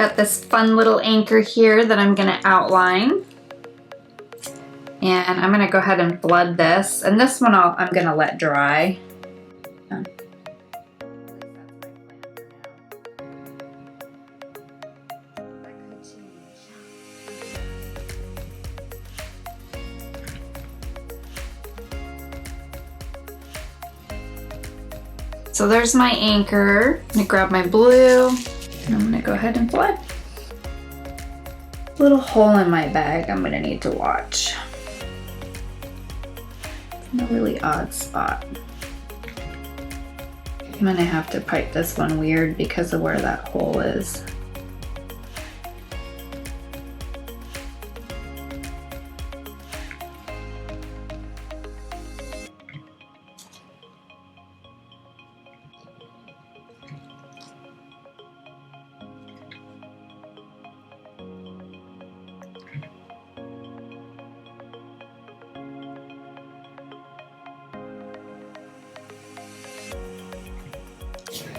Got this fun little anchor here that I'm gonna outline. And I'm gonna go ahead and flood this. And this one I'm gonna let dry. So there's my anchor. I'm gonna grab my blue and I'm gonna go ahead and flood. Little hole in my bag I'm gonna need to watch. It's in a really odd spot. I'm gonna have to pipe this one weird because of where that hole is.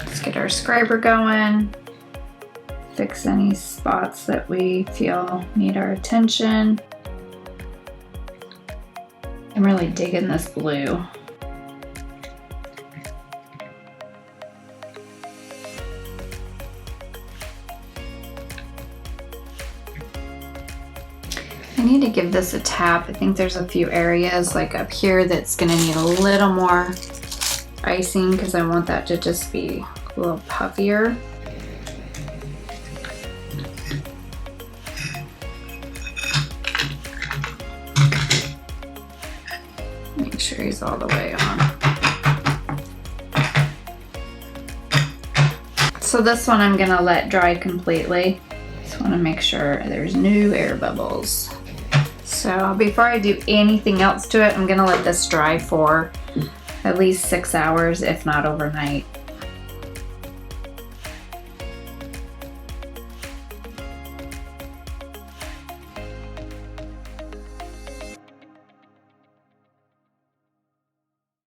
Let's get our scriber going, fix any spots that we feel need our attention. I'm really digging this blue. I need to give this a tap. I think there's a few areas like up here that's gonna need a little more icing because I want that to just be a little puffier. Make sure he's all the way on. So this one I'm gonna let dry completely. Just wanna make sure there's no air bubbles. So before I do anything else to it, I'm gonna let this dry for at least 6 hours, if not overnight.